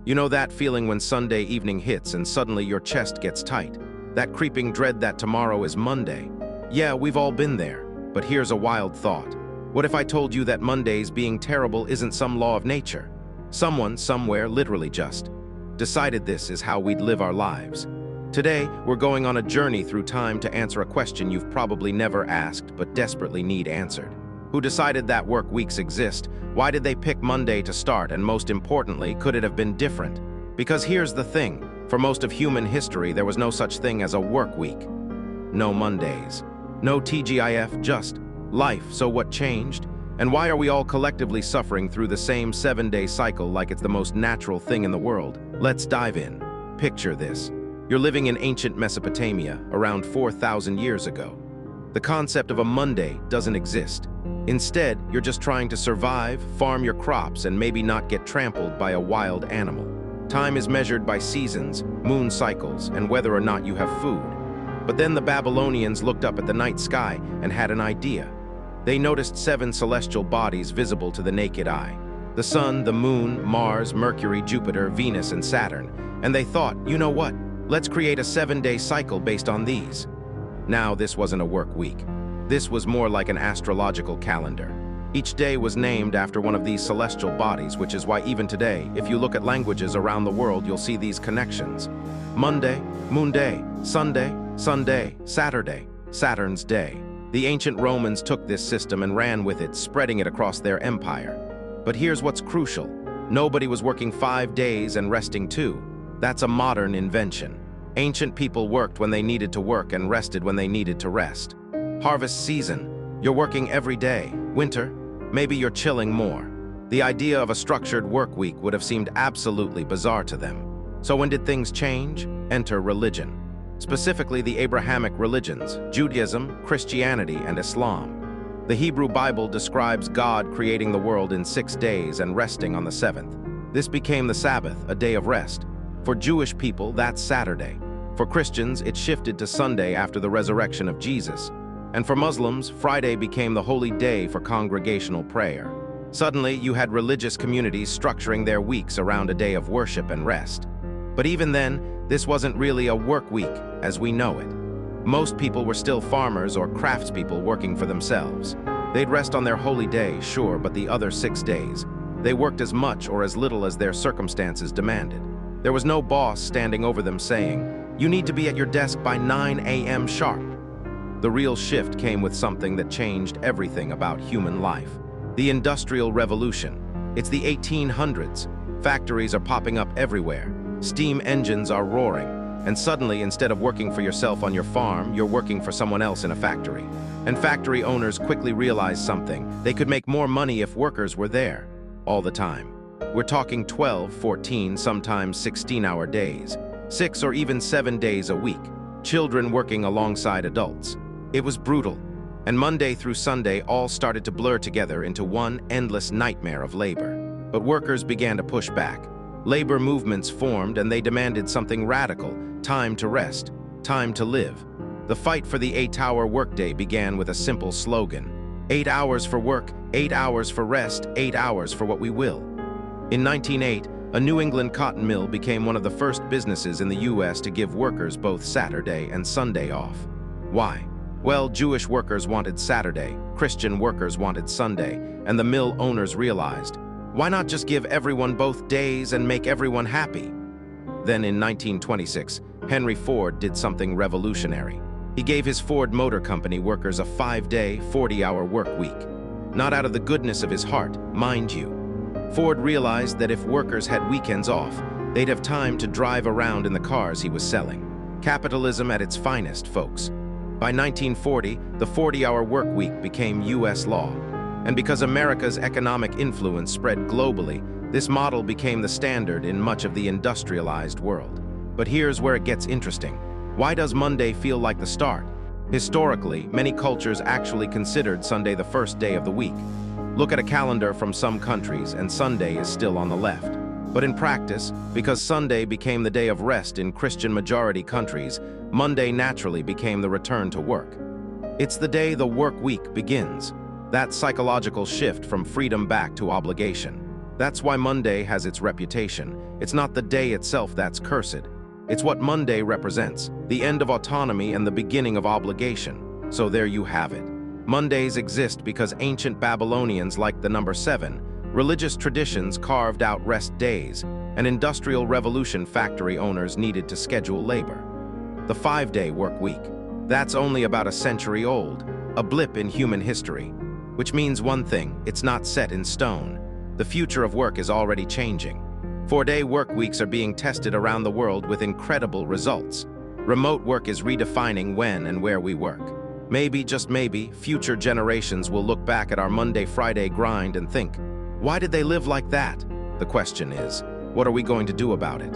You know that feeling when Sunday evening hits and suddenly your chest gets tight? That creeping dread that tomorrow is Monday? Yeah, we've all been there. But here's a wild thought. What if I told you that Mondays being terrible isn't some law of nature? Someone, somewhere, literally just decided this is how we'd live our lives. Today, we're going on a journey through time to answer a question you've probably never asked but desperately need answered. Who decided that work weeks exist? Why did they pick Monday to start? And most importantly, could it have been different? Because here's the thing. For most of human history, there was no such thing as a work week. No Mondays. No TGIF, just life. So what changed? And why are we all collectively suffering through the same 7-day cycle like it's the most natural thing in the world? Let's dive in. Picture this. You're living in ancient Mesopotamia, around 4,000 years ago. The concept of a Monday doesn't exist. Instead, you're just trying to survive, farm your crops, and maybe not get trampled by a wild animal. Time is measured by seasons, moon cycles, and whether or not you have food. But then the Babylonians looked up at the night sky and had an idea. They noticed 7 celestial bodies visible to the naked eye. The sun, the moon, Mars, Mercury, Jupiter, Venus, and Saturn. And they thought, you know what? Let's create a 7-day cycle based on these. Now, this wasn't a work week. This was more like an astrological calendar. Each day was named after one of these celestial bodies, which is why even today, if you look at languages around the world, you'll see these connections. Monday, Moon Day, Sunday, Sunday, Saturday, Saturn's Day. The ancient Romans took this system and ran with it, spreading it across their empire. But here's what's crucial. Nobody was working 5 days and resting 2. That's a modern invention. Ancient people worked when they needed to work and rested when they needed to rest. Harvest season, you're working every day. Winter, maybe you're chilling more. The idea of a structured work week would have seemed absolutely bizarre to them. So when did things change? Enter religion. Specifically the Abrahamic religions, Judaism, Christianity, and Islam. The Hebrew Bible describes God creating the world in 6 days and resting on the 7th. This became the Sabbath, a day of rest. For Jewish people, that's Saturday. For Christians, it shifted to Sunday after the resurrection of Jesus. And for Muslims, Friday became the holy day for congregational prayer. Suddenly, you had religious communities structuring their weeks around a day of worship and rest. But even then, this wasn't really a work week as we know it. Most people were still farmers or craftspeople working for themselves. They'd rest on their holy day, sure, but the other 6 days, they worked as much or as little as their circumstances demanded. There was no boss standing over them saying, "You need to be at your desk by 9 a.m. sharp." The real shift came with something that changed everything about human life. The Industrial Revolution. It's the 1800s. Factories are popping up everywhere. Steam engines are roaring. And suddenly, instead of working for yourself on your farm, you're working for someone else in a factory. And factory owners quickly realized something. They could make more money if workers were there all the time. We're talking 12, 14, sometimes 16-hour days. 6 or even 7 days a week. Children working alongside adults. It was brutal. And Monday through Sunday all started to blur together into one endless nightmare of labor. But workers began to push back. Labor movements formed and they demanded something radical. Time to rest. Time to live. The fight for the 8-hour workday began with a simple slogan. 8 hours for work, 8 hours for rest, 8 hours for what we will. In 1908, a New England cotton mill became one of the first businesses in the U.S. to give workers both Saturday and Sunday off. Why? Well, Jewish workers wanted Saturday, Christian workers wanted Sunday, and the mill owners realized, why not just give everyone both days and make everyone happy? Then in 1926, Henry Ford did something revolutionary. He gave his Ford Motor Company workers a 5-day, 40-hour work week. Not out of the goodness of his heart, mind you. Ford realized that if workers had weekends off, they'd have time to drive around in the cars he was selling. Capitalism at its finest, folks. By 1940, the 40-hour work week became U.S. law. And because America's economic influence spread globally, this model became the standard in much of the industrialized world. But here's where it gets interesting. Why does Monday feel like the start? Historically, many cultures actually considered Sunday the first day of the week. Look at a calendar from some countries, and Sunday is still on the left. But in practice, because Sunday became the day of rest in Christian-majority countries, Monday naturally became the return to work. It's the day the work week begins, that psychological shift from freedom back to obligation. That's why Monday has its reputation. It's not the day itself that's cursed. It's what Monday represents, the end of autonomy and the beginning of obligation. So there you have it. Mondays exist because ancient Babylonians liked the number 7, religious traditions carved out rest days, and industrial revolution factory owners needed to schedule labor. The 5-day work week. That's only about a century old, a blip in human history. Which means one thing, it's not set in stone. The future of work is already changing. 4-day work weeks are being tested around the world with incredible results. Remote work is redefining when and where we work. Maybe, just maybe, future generations will look back at our Monday-Friday grind and think, why did they live like that? The question is, what are we going to do about it?